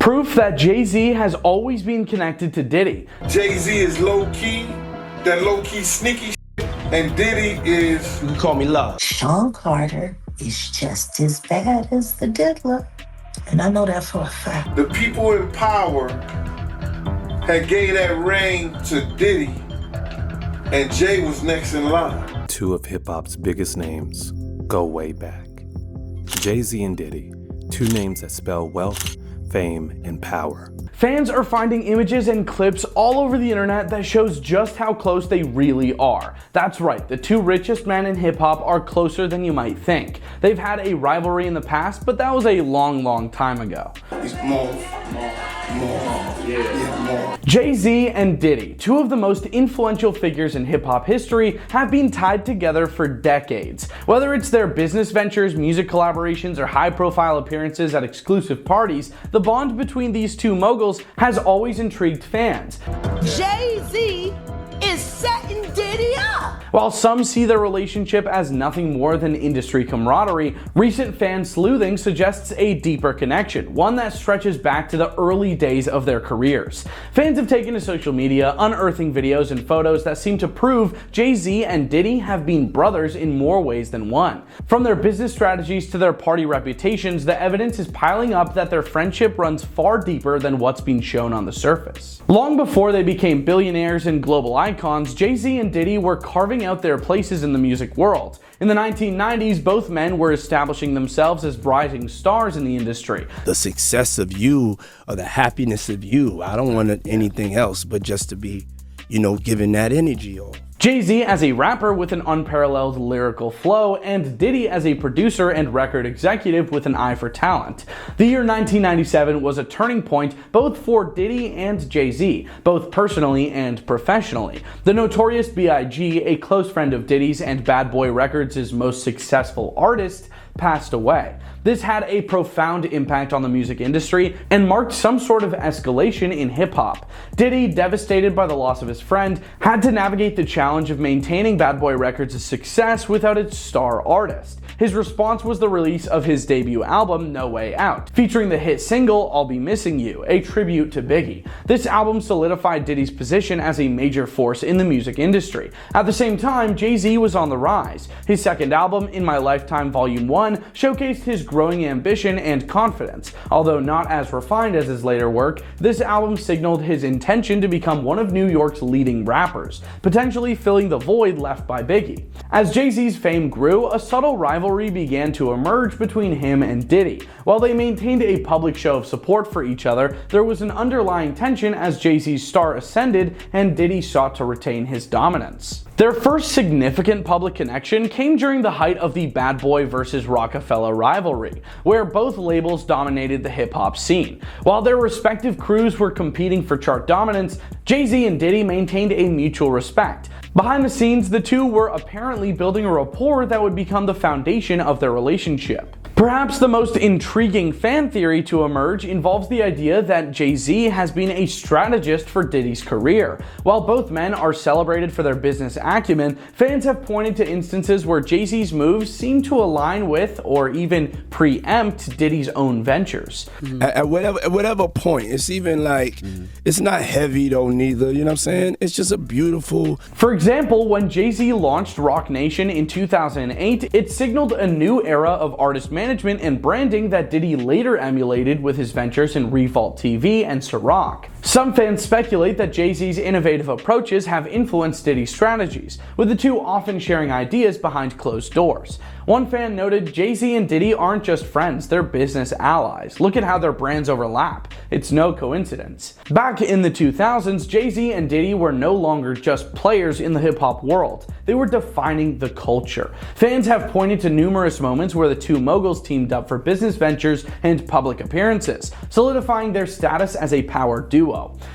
Proof that JayZ has always been connected to Diddy. JayZ is low-key, that low-key sneaky shit, and Diddy is... You can call me love. Sean Carter is just as bad as the diddler, and I know that for a fact. The people in power had gave that reign to Diddy, and Jay was next in line. Two of hip-hop's biggest names go way back. JayZ and Diddy, two names that spell wealth, fame, and power. Fans are finding images and clips all over the internet that shows just how close they really are. That's right, the two richest men in hip-hop are closer than you might think. They've had a rivalry in the past, but that was a long time ago. It's more. JayZ and Diddy, two of the most influential figures in hip-hop history, have been tied together for decades. Whether it's their business ventures, music collaborations, or high-profile appearances at exclusive parties, the bond between these two moguls has always intrigued fans. JayZ is setting Diddy up! While some see their relationship as nothing more than industry camaraderie, recent fan sleuthing suggests a deeper connection, one that stretches back to the early days of their careers. Fans have taken to social media, unearthing videos and photos that seem to prove JayZ and Diddy have been brothers in more ways than one. From their business strategies to their party reputations, the evidence is piling up that their friendship runs far deeper than what's been shown on the surface. Long before they became billionaires and global icons, JayZ and Diddy were carving out their places in the music world. In the 1990s, both men were establishing themselves as rising stars in the industry. The success of you, or the happiness of you, I don't want anything else but just to be, giving that energy off. JayZ as a rapper with an unparalleled lyrical flow, and Diddy as a producer and record executive with an eye for talent. The year 1997 was a turning point both for Diddy and JayZ, both personally and professionally. The notorious B.I.G., a close friend of Diddy's and Bad Boy Records' most successful artist, passed away. This had a profound impact on the music industry and marked some sort of escalation in hip-hop. Diddy, devastated by the loss of his friend, had to navigate the challenge of maintaining Bad Boy Records' success without its star artist. His response was the release of his debut album, No Way Out, featuring the hit single, I'll Be Missing You, a tribute to Biggie. This album solidified Diddy's position as a major force in the music industry. At the same time, JayZ was on the rise. His second album, In My Lifetime Volume 1, showcased his growing ambition and confidence. Although not as refined as his later work, this album signaled his intention to become one of New York's leading rappers, potentially filling the void left by Biggie. As JayZ's fame grew, a subtle rivalry began to emerge between him and Diddy. While they maintained a public show of support for each other, there was an underlying tension as JayZ's star ascended and Diddy sought to retain his dominance. Their first significant public connection came during the height of the Bad Boy vs. Rockefeller rivalry, where both labels dominated the hip-hop scene. While their respective crews were competing for chart dominance, JayZ and Diddy maintained a mutual respect. Behind the scenes, the two were apparently building a rapport that would become the foundation of their relationship. Perhaps the most intriguing fan theory to emerge involves the idea that JayZ has been a strategist for Diddy's career. While both men are celebrated for their business acumen, fans have pointed to instances where JayZ's moves seem to align with or even preempt Diddy's own ventures. At whatever point, it's even like, it's not heavy though neither, you know what I'm saying? It's just a beautiful... For example, when JayZ launched Roc Nation in 2008, it signaled a new era of artist management and branding that Diddy later emulated with his ventures in Revolt TV and Ciroc. Some fans speculate that JayZ's innovative approaches have influenced Diddy's strategies, with the two often sharing ideas behind closed doors. One fan noted, JayZ and Diddy aren't just friends, they're business allies. Look at how their brands overlap. It's no coincidence. Back in the 2000s, JayZ and Diddy were no longer just players in the hip-hop world. They were defining the culture. Fans have pointed to numerous moments where the two moguls teamed up for business ventures and public appearances, solidifying their status as a power duo.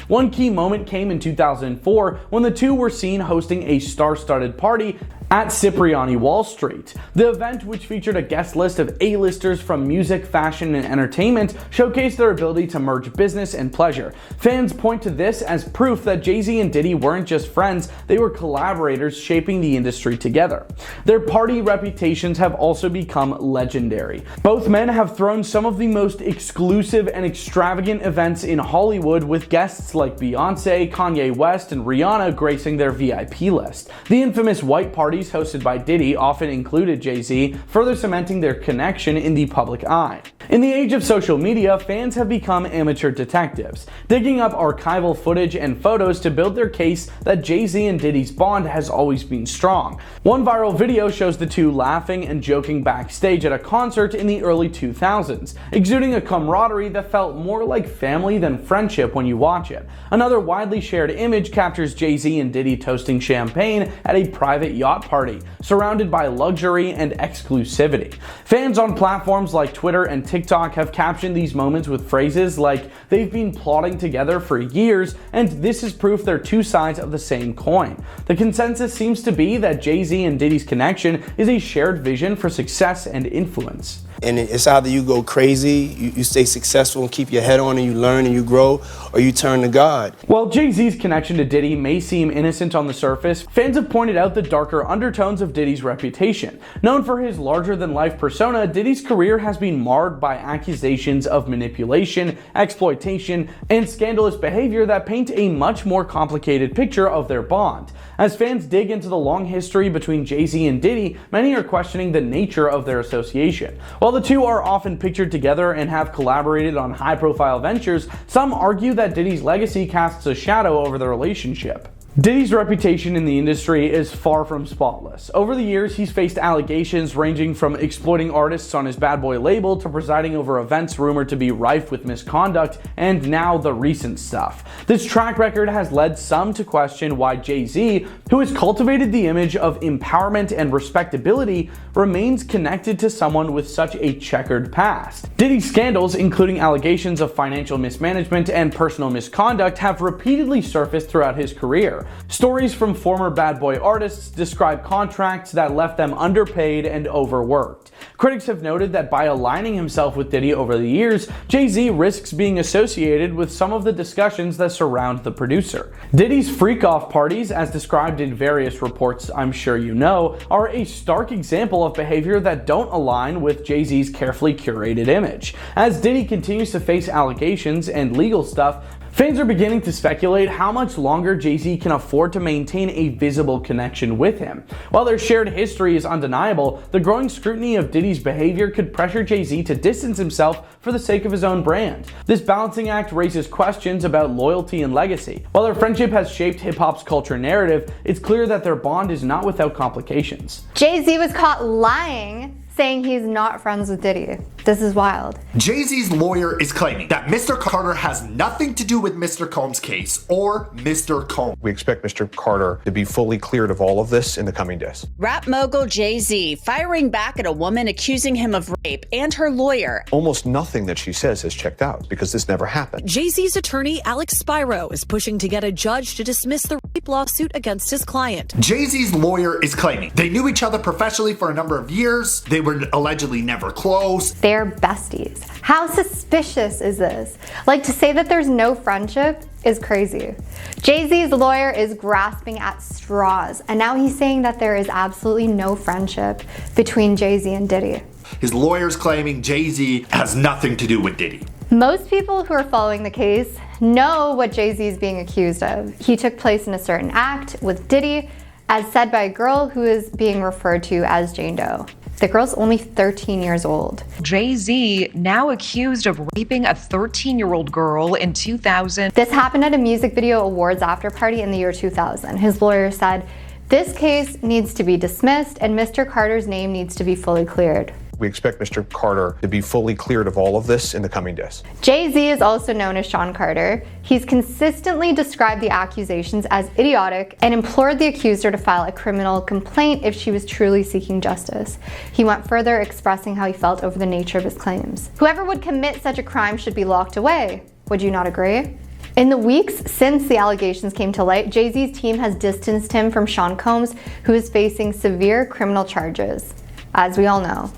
One key moment came in 2004 when the two were seen hosting a star-studded party at Cipriani Wall Street. The event, which featured a guest list of A-listers from music, fashion, and entertainment, showcased their ability to merge business and pleasure. Fans point to this as proof that JayZ and Diddy weren't just friends, they were collaborators shaping the industry together. Their party reputations have also become legendary. Both men have thrown some of the most exclusive and extravagant events in Hollywood, with guests like Beyonce, Kanye West, and Rihanna gracing their VIP list. The infamous white parties hosted by Diddy often included JayZ, further cementing their connection in the public eye. In the age of social media, fans have become amateur detectives, digging up archival footage and photos to build their case that JayZ and Diddy's bond has always been strong. One viral video shows the two laughing and joking backstage at a concert in the early 2000s, exuding a camaraderie that felt more like family than friendship when you watch it. Another widely shared image captures JayZ and Diddy toasting champagne at a private yacht party, surrounded by luxury and exclusivity. Fans on platforms like Twitter and TikTok have captioned these moments with phrases like, "They've been plotting together for years, and this is proof they're two sides of the same coin." The consensus seems to be that JayZ and Diddy's connection is a shared vision for success and influence. And it's either you go crazy, you stay successful and keep your head on and you learn and you grow, or you turn to God. While JayZ's connection to Diddy may seem innocent on the surface, fans have pointed out the darker undertones of Diddy's reputation. Known for his larger-than-life persona, Diddy's career has been marred by accusations of manipulation, exploitation, and scandalous behavior that paint a much more complicated picture of their bond. As fans dig into the long history between JayZ and Diddy, many are questioning the nature of their association. While the two are often pictured together and have collaborated on high-profile ventures, some argue that Diddy's legacy casts a shadow over the relationship. Diddy's reputation in the industry is far from spotless. Over the years, he's faced allegations ranging from exploiting artists on his Bad Boy label to presiding over events rumored to be rife with misconduct, and now the recent stuff. This track record has led some to question why JayZ, who has cultivated the image of empowerment and respectability, remains connected to someone with such a checkered past. Diddy's scandals, including allegations of financial mismanagement and personal misconduct, have repeatedly surfaced throughout his career. Stories from former Bad Boy artists describe contracts that left them underpaid and overworked. Critics have noted that by aligning himself with Diddy over the years, JayZ risks being associated with some of the discussions that surround the producer. Diddy's freak-off parties, as described in various reports I'm sure you know, are a stark example of behavior that don't align with JayZ's carefully curated image. As Diddy continues to face allegations and legal stuff, fans are beginning to speculate how much longer JayZ can afford to maintain a visible connection with him. While their shared history is undeniable, the growing scrutiny of Diddy's behavior could pressure JayZ to distance himself for the sake of his own brand. This balancing act raises questions about loyalty and legacy. While their friendship has shaped hip-hop's culture narrative, it's clear that their bond is not without complications. JayZ was caught lying, saying he's not friends with Diddy. This is wild. JayZ's lawyer is claiming that Mr. Carter has nothing to do with Mr. Combs' case or Mr. Combs. We expect Mr. Carter to be fully cleared of all of this in the coming days. Rap mogul JayZ firing back at a woman accusing him of rape and her lawyer. Almost nothing that she says has checked out because this never happened. JayZ's attorney, Alex Spiro, is pushing to get a judge to dismiss the rape lawsuit against his client. JayZ's lawyer is claiming they knew each other professionally for a number of years. They were allegedly never close. They're besties. How suspicious is this? Like, to say that there's no friendship is crazy. JayZ's lawyer is grasping at straws, and now he's saying that there is absolutely no friendship between JayZ and Diddy. His lawyer's claiming JayZ has nothing to do with Diddy. Most people who are following the case know what JayZ is being accused of. He took place in a certain act with Diddy, as said by a girl who is being referred to as Jane Doe. The girl's only 13 years old. JayZ now accused of raping a 13-year-old girl in 2000. This happened at a music video awards after party in the year 2000. His lawyer said, this case needs to be dismissed and Mr. Carter's name needs to be fully cleared. We expect Mr. Carter to be fully cleared of all of this in the coming days. JayZ is also known as Sean Carter. He's consistently described the accusations as idiotic and implored the accuser to file a criminal complaint if she was truly seeking justice. He went further, expressing how he felt over the nature of his claims. Whoever would commit such a crime should be locked away. Would you not agree? In the weeks since the allegations came to light, JayZ's team has distanced him from Sean Combs, who is facing severe criminal charges, as we all know.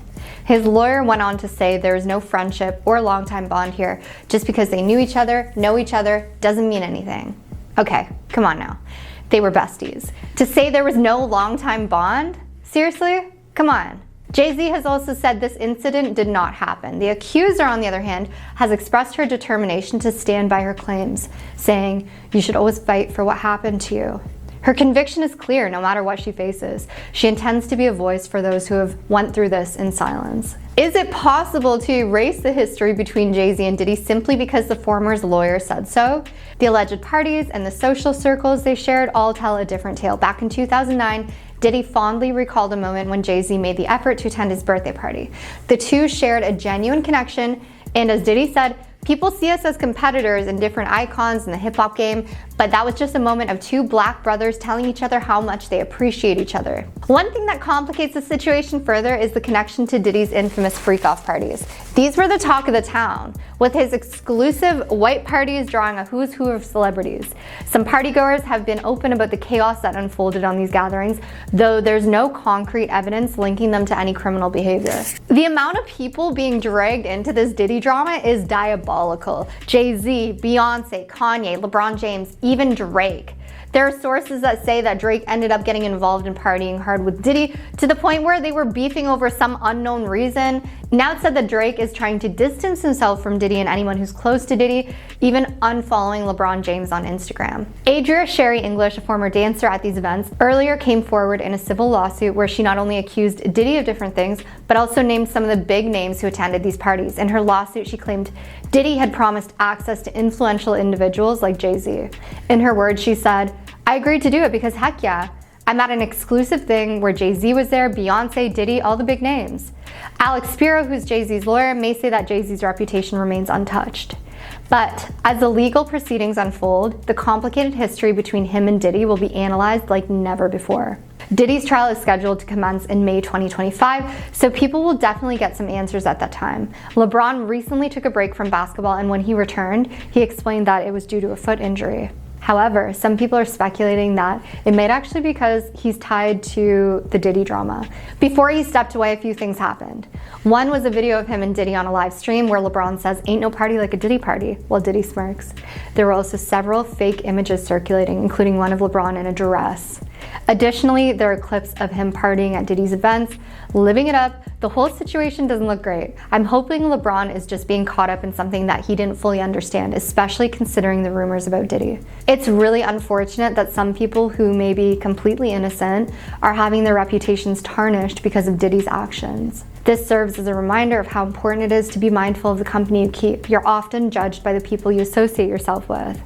His lawyer went on to say there is no friendship or longtime bond here. Just because they knew each other, know each other, doesn't mean anything. Okay, come on now. They were besties. To say there was no longtime bond? Seriously? Come on. JayZ has also said this incident did not happen. The accuser, on the other hand, has expressed her determination to stand by her claims, saying, "You should always fight for what happened to you." Her conviction is clear no matter what she faces. She intends to be a voice for those who have went through this in silence. Is it possible to erase the history between JayZ and Diddy simply because the former's lawyer said so? The alleged parties and the social circles they shared all tell a different tale. Back in 2009, Diddy fondly recalled a moment when JayZ made the effort to attend his birthday party. The two shared a genuine connection, and as Diddy said, "People see us as competitors and different icons in the hip-hop game, but that was just a moment of two black brothers telling each other how much they appreciate each other." One thing that complicates the situation further is the connection to Diddy's infamous freak-off parties. These were the talk of the town, with his exclusive white parties drawing a who's who of celebrities. Some partygoers have been open about the chaos that unfolded on these gatherings, though there's no concrete evidence linking them to any criminal behavior. The amount of people being dragged into this Diddy drama is diabolical. JayZ, Beyonce, Kanye, LeBron James, even Drake. There are sources that say that Drake ended up getting involved in partying hard with Diddy to the point where they were beefing over some unknown reason. Now it's said that Drake is trying to distance himself from Diddy and anyone who's close to Diddy, even unfollowing LeBron James on Instagram. Adria Sherry English, a former dancer at these events, earlier came forward in a civil lawsuit where she not only accused Diddy of different things, but also named some of the big names who attended these parties. In her lawsuit, she claimed Diddy had promised access to influential individuals like JayZ. In her words, she said, "I agreed to do it because heck yeah, I'm at an exclusive thing where JayZ was there, Beyonce, Diddy, all the big names." Alex Spiro, who's JayZ's lawyer, may say that JayZ's reputation remains untouched. But as the legal proceedings unfold, the complicated history between him and Diddy will be analyzed like never before. Diddy's trial is scheduled to commence in May 2025, so people will definitely get some answers at that time. LeBron recently took a break from basketball, and when he returned, he explained that it was due to a foot injury. However, some people are speculating that it might actually be because he's tied to the Diddy drama. Before he stepped away, a few things happened. One was a video of him and Diddy on a live stream where LeBron says, "Ain't no party like a Diddy party," while Diddy smirks. There were also several fake images circulating, including one of LeBron in a dress. Additionally, there are clips of him partying at Diddy's events, living it up. The whole situation doesn't look great. I'm hoping LeBron is just being caught up in something that he didn't fully understand, especially considering the rumors about Diddy. It's really unfortunate that some people who may be completely innocent are having their reputations tarnished because of Diddy's actions. This serves as a reminder of how important it is to be mindful of the company you keep. You're often judged by the people you associate yourself with.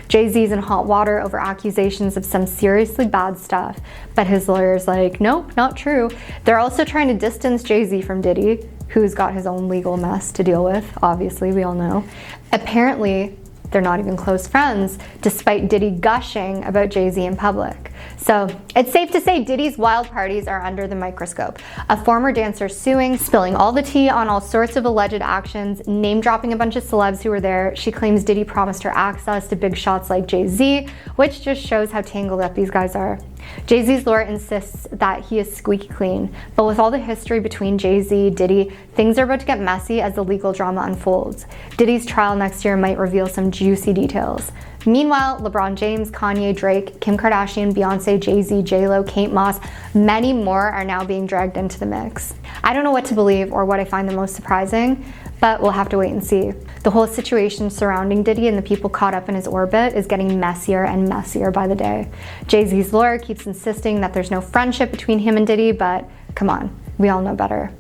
JayZ's in hot water over accusations of some seriously bad stuff, but his lawyer's like, nope, not true. They're also trying to distance JayZ from Diddy, who's got his own legal mess to deal with, obviously, we all know. Apparently, they're not even close friends, despite Diddy gushing about JayZ in public. So it's safe to say Diddy's wild parties are under the microscope. A former dancer suing, spilling all the tea on all sorts of alleged actions, name-dropping a bunch of celebs who were there. She claims Diddy promised her access to big shots like JayZ, which just shows how tangled up these guys are. JayZ's lawyer insists that he is squeaky clean, but with all the history between JayZ, Diddy, things are about to get messy as the legal drama unfolds. Diddy's trial next year might reveal some juicy details. Meanwhile, LeBron James, Kanye, Drake, Kim Kardashian, Beyonce, JayZ, J-Lo, Kate Moss, many more are now being dragged into the mix. I don't know what to believe or what I find the most surprising, but we'll have to wait and see. The whole situation surrounding Diddy and the people caught up in his orbit is getting messier and messier by the day. JayZ's lawyer keeps insisting that there's no friendship between him and Diddy, but come on, we all know better.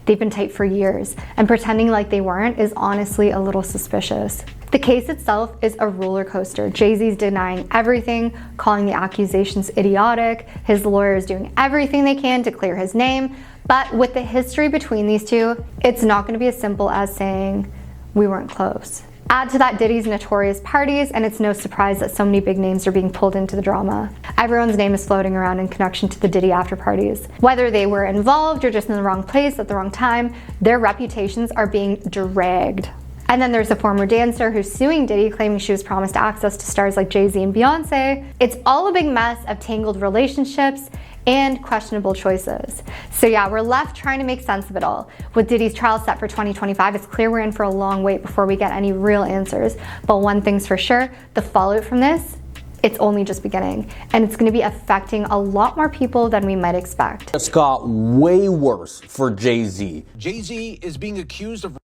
They've been tight for years, and pretending like they weren't is honestly a little suspicious. The case itself is a roller coaster. JayZ's denying everything, calling the accusations idiotic. His lawyer is doing everything they can to clear his name. But with the history between these two, it's not going to be as simple as saying, we weren't close. Add to that Diddy's notorious parties, and it's no surprise that so many big names are being pulled into the drama. Everyone's name is floating around in connection to the Diddy after parties. Whether they were involved or just in the wrong place at the wrong time, their reputations are being dragged. And then there's a former dancer who's suing Diddy, claiming she was promised access to stars like JayZ and Beyonce. It's all a big mess of tangled relationships and questionable choices. So yeah, we're left trying to make sense of it all. With Diddy's trial set for 2025, it's clear we're in for a long wait before we get any real answers. But one thing's for sure, the fallout from this, it's only just beginning, and it's going to be affecting a lot more people than we might expect. It's got way worse for JayZ. JayZ is being accused of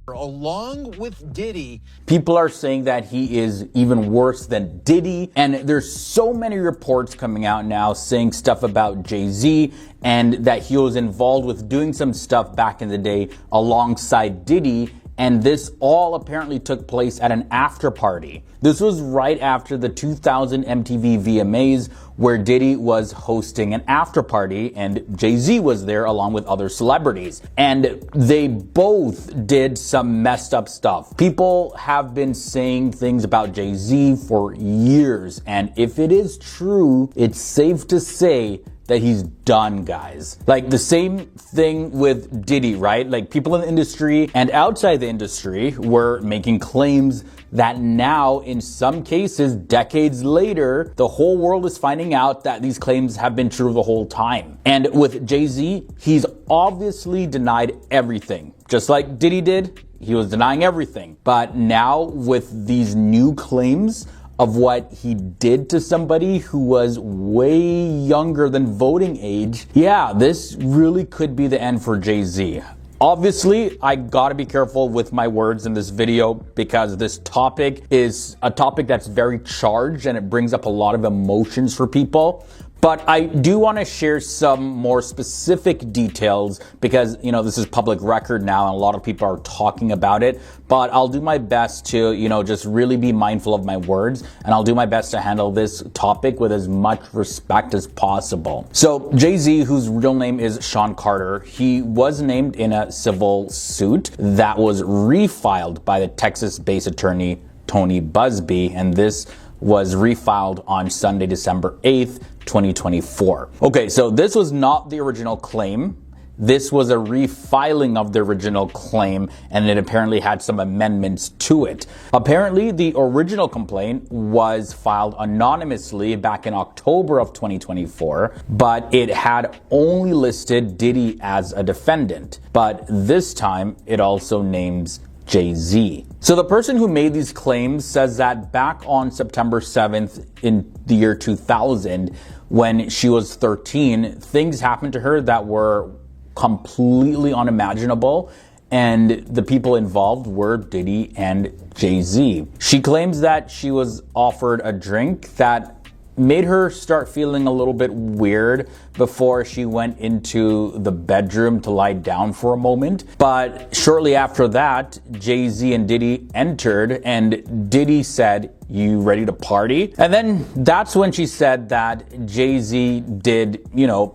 along with Diddy. People are saying that he is even worse than Diddy, and there's so many reports coming out now saying stuff about JayZ and that he was involved with doing some stuff back in the day alongside Diddy. And this all apparently took place at an after party. This was right after the 2000 MTV VMAs, where Diddy was hosting an after party and JayZ was there along with other celebrities. And they both did some messed up stuff. People have been saying things about JayZ for years. And if it is true, it's safe to say that he's done, guys. Like the same thing with Diddy, right? Like people in the industry and outside the industry were making claims that now, in some cases, decades later, the whole world is finding out that these claims have been true the whole time. And with JayZ, he's obviously denied everything. Just like Diddy did, he was denying everything. But now with these new claims of what he did to somebody who was way younger than voting age, yeah, this really could be the end for JayZ. Obviously, I gotta be careful with my words in this video because this topic is a topic that's very charged and it brings up a lot of emotions for people. But I do want to share some more specific details because, you know, this is public record now and a lot of people are talking about it. But I'll do my best to, you know, just really be mindful of my words, and I'll do my best to handle this topic with as much respect as possible. So JayZ, whose real name is Sean Carter, he was named in a civil suit that was refiled by the Texas-based attorney Tony Busby, and this was refiled on Sunday, December 8th, 2024. Okay, so this was not the original claim. This was a refiling of the original claim, and it apparently had some amendments to it. Apparently, the original complaint was filed anonymously back in October of 2024, but it had only listed Diddy as a defendant. But this time, it also names JayZ. So the person who made these claims says that back on September 7th in the year 2000, when she was 13, things happened to her that were completely unimaginable, and the people involved were Diddy and JayZ. She claims that she was offered a drink that made her start feeling a little bit weird before she went into the bedroom to lie down for a moment. But shortly after that, JayZ and Diddy entered, and Diddy said, "You ready to party?" And then that's when she said that JayZ did, you know,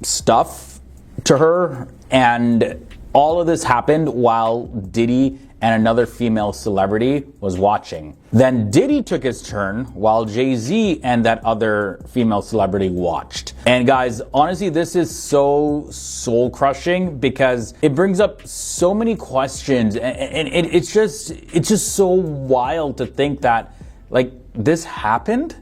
stuff to her, and all of this happened while Diddy and another female celebrity was watching. Then Diddy took his turn while JayZ and that other female celebrity watched. And guys, honestly, this is so soul crushing because it brings up so many questions, and it's just so wild to think that like this happened.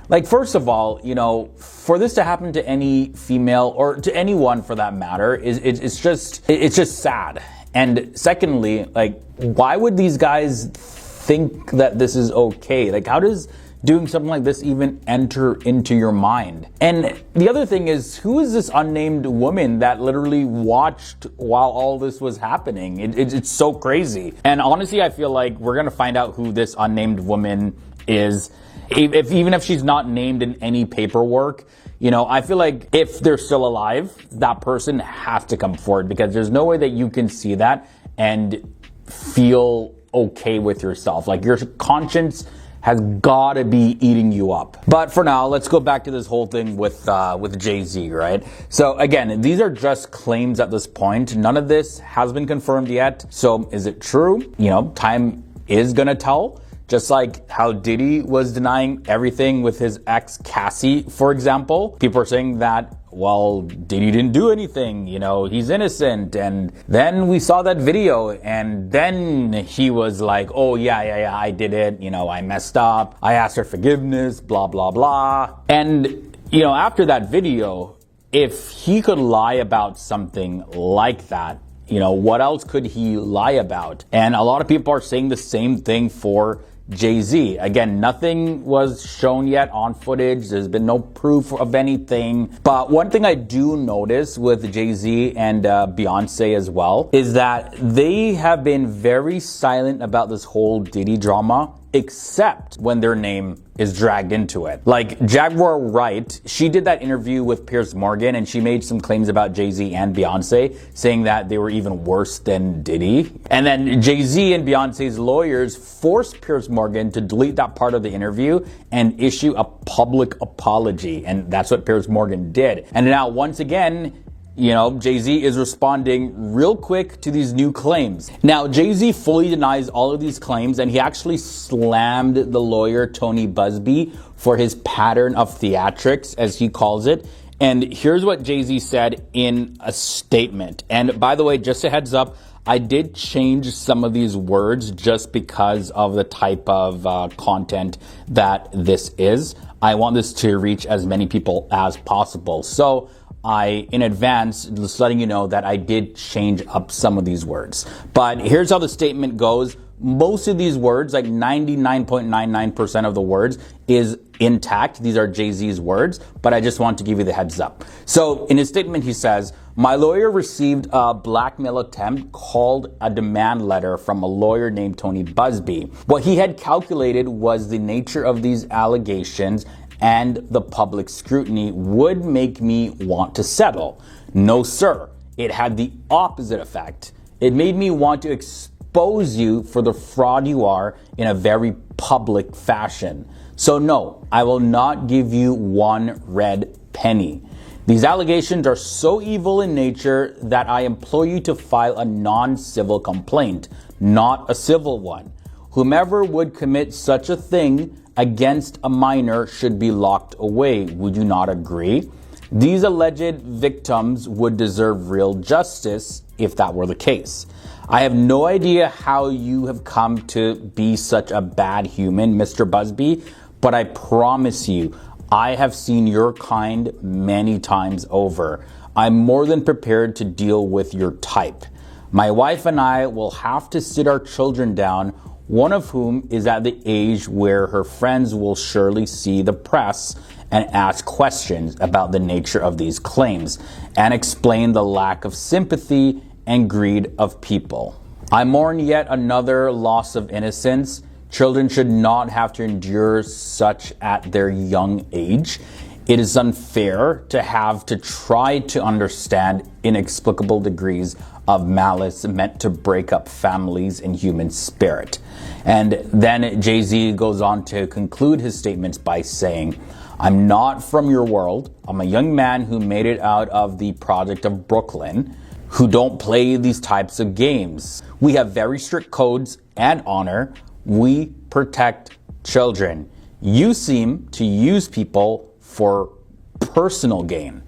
Like, first of all, you know, for this to happen to any female or to anyone for that matter, it's just sad. And secondly, like, why would these guys think that this is okay? Like, how does doing something like this even enter into your mind? And the other thing is, who is this unnamed woman that literally watched while all this was happening? It's so crazy. And honestly, I feel like we're gonna find out who this unnamed woman is. Even if she's not named in any paperwork, you know, I feel like if they're still alive, that person has to come forward because there's no way that you can see that and feel okay with yourself. Like your conscience has got to be eating you up. But for now, let's go back to this whole thing with JayZ, right? So again, these are just claims at this point. None of this has been confirmed yet. So is it true? You know, time is gonna tell. Just like how Diddy was denying everything with his ex Cassie, for example. People are saying that well, Diddy didn't do anything, he's innocent. And then we saw that video, and then he was like, oh yeah, I did it, I messed up, I asked for forgiveness, blah, blah, blah. And, after that video, if he could lie about something like that, what else could he lie about? And a lot of people are saying the same thing for JayZ. Again, nothing was shown yet on footage. There's been no proof of anything. But one thing I do notice with JayZ and Beyonce as well is that they have been very silent about this whole Diddy drama, except when their name is dragged into it. Like Jaguar Wright, she did that interview with Piers Morgan and she made some claims about JayZ and Beyonce, saying that they were even worse than Diddy. And then JayZ and Beyonce's lawyers forced Piers Morgan to delete that part of the interview and issue a public apology. And that's what Piers Morgan did. And now once again, JayZ is responding real quick to these new claims. Now, JayZ fully denies all of these claims, and he actually slammed the lawyer Tony Busby for his pattern of theatrics, as he calls it. And here's what JayZ said in a statement. And by the way, just a heads up, I did change some of these words just because of the type of content that this is. I want this to reach as many people as possible. So in advance, just letting you know that I did change up some of these words. But here's how the statement goes. Most of these words, like 99.99% of the words, is intact. These are JayZ's words, but I just want to give you the heads up. So in his statement, he says, my lawyer received a blackmail attempt called a demand letter from a lawyer named Tony Busby. What he had calculated was the nature of these allegations and the public scrutiny would make me want to settle. No, sir. It had the opposite effect. It made me want to expose you for the fraud you are in a very public fashion. So no, I will not give you one red penny. These allegations are so evil in nature that I implore you to file a non-civil complaint, not a civil one. Whomever would commit such a thing against a minor should be locked away. Would you not agree? These alleged victims would deserve real justice if that were the case. I have no idea how you have come to be such a bad human, Mr. Busby, but I promise you, I have seen your kind many times over. I'm more than prepared to deal with your type. My wife and I will have to sit our children down, one of whom is at the age where her friends will surely see the press and ask questions about the nature of these claims and explain the lack of sympathy and greed of people. I mourn yet another loss of innocence. Children should not have to endure such at their young age. It is unfair to have to try to understand inexplicable degrees of malice meant to break up families in human spirit. And then JayZ goes on to conclude his statements by saying, I'm not from your world. I'm a young man who made it out of the project of Brooklyn, who don't play these types of games. We have very strict codes and honor. We protect children. You seem to use people for personal gain.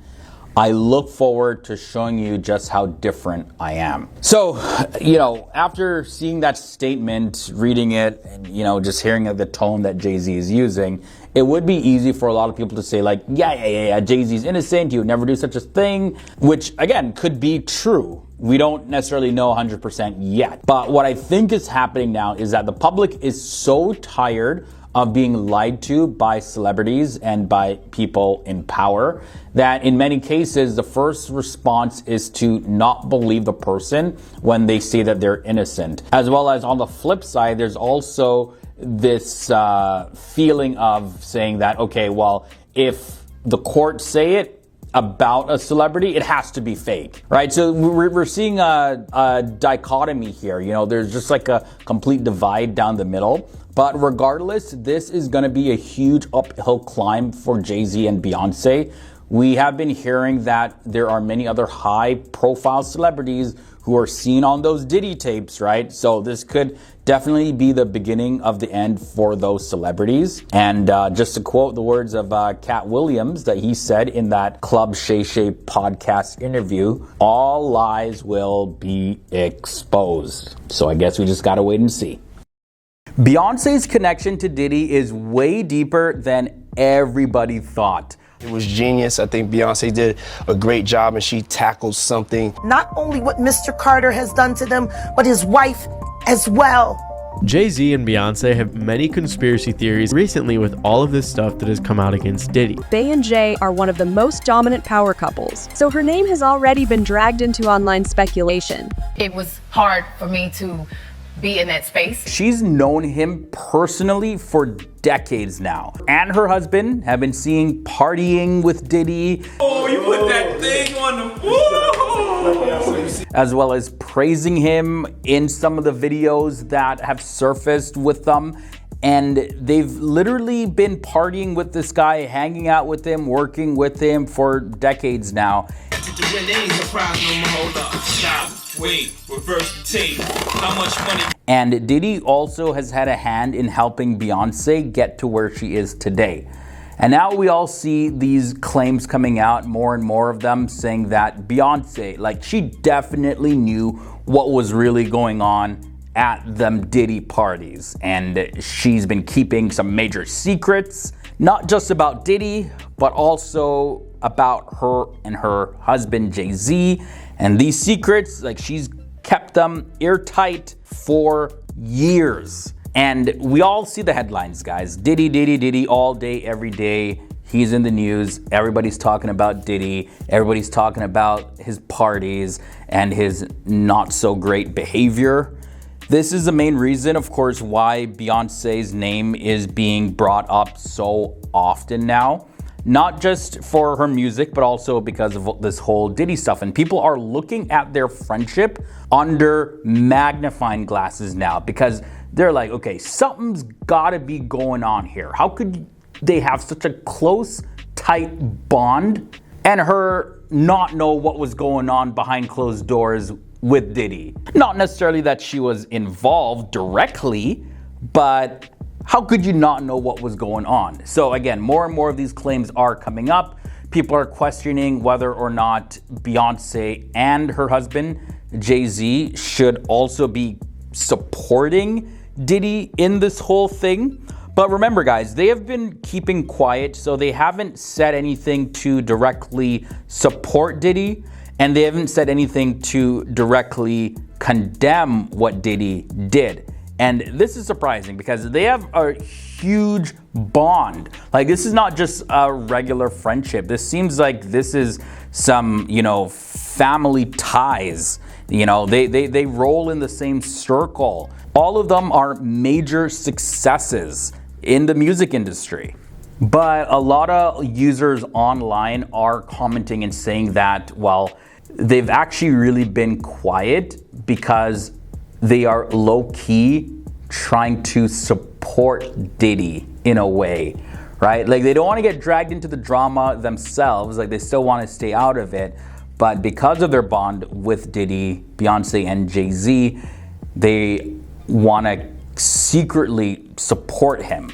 I look forward to showing you just how different I am. So, after seeing that statement, reading it, and, just hearing the tone that JayZ is using, it would be easy for a lot of people to say yeah, JayZ's innocent, he would never do such a thing, which again, could be true. We don't necessarily know 100% yet. But what I think is happening now is that the public is so tired of being lied to by celebrities and by people in power that in many cases, the first response is to not believe the person when they say that they're innocent. As well as on the flip side, there's also this feeling of saying that, okay, well, if the courts say it about a celebrity, it has to be fake, right? So we're seeing a dichotomy here. There's just like a complete divide down the middle. But regardless, this is going to be a huge uphill climb for JayZ and Beyonce. we have been hearing that there are many other high-profile celebrities who are seen on those Diddy tapes, right? So this could definitely be the beginning of the end for those celebrities. And just to quote the words of Cat Williams that he said in that Club Shay Shay podcast interview, all lies will be exposed. So I guess we just gotta wait and see. Beyonce's connection to Diddy is way deeper than everybody thought. It was genius. I think Beyonce did a great job and she tackled something. Not only what Mr. Carter has done to them, but his wife as well. JayZ and Beyonce have many conspiracy theories recently with all of this stuff that has come out against Diddy. Bey and Jay are one of the most dominant power couples, so her name has already been dragged into online speculation. It was hard for me to be in that space. She's known him personally for decades now. And her husband have been seen partying with Diddy. Oh, you put that thing on the woo! As well as praising him in some of the videos that have surfaced with them. And they've literally been partying with this guy, hanging out with him, working with him for decades now. Wait, reverse the tape. How much money? And Diddy also has had a hand in helping Beyonce get to where she is today. And now we all see these claims coming out, more and more of them saying that Beyonce, like, she definitely knew what was really going on at them Diddy parties. And she's been keeping some major secrets, not just about Diddy, but also about her and her husband, JayZ. And these secrets, like, she's kept them airtight for years. And we all see the headlines, guys. Diddy, Diddy, Diddy, all day, every day. He's in the news. Everybody's talking about Diddy. Everybody's talking about his parties and his not so great behavior. This is the main reason, of course, why Beyonce's name is being brought up so often now. Not just for her music, but also because of this whole Diddy stuff. And people are looking at their friendship under magnifying glasses now because they're like, okay, something's gotta be going on here. How could they have such a close, tight bond and her not know what was going on behind closed doors with Diddy? Not necessarily that she was involved directly, but how could you not know what was going on? So again, more and more of these claims are coming up. People are questioning whether or not Beyonce and her husband, JayZ, should also be supporting Diddy in this whole thing. But remember, guys, they have been keeping quiet, so they haven't said anything to directly support Diddy, and they haven't said anything to directly condemn what Diddy did. And this is surprising because they have a huge bond. Like, this is not just a regular friendship. This seems like this is some, family ties. They roll in the same circle. All of them are major successes in the music industry. But a lot of users online are commenting and saying that, well, they've actually really been quiet because they are low-key trying to support Diddy in a way, right? Like, they don't want to get dragged into the drama themselves. Like, they still want to stay out of it. But because of their bond with Diddy, Beyonce, and JayZ, they want to secretly support him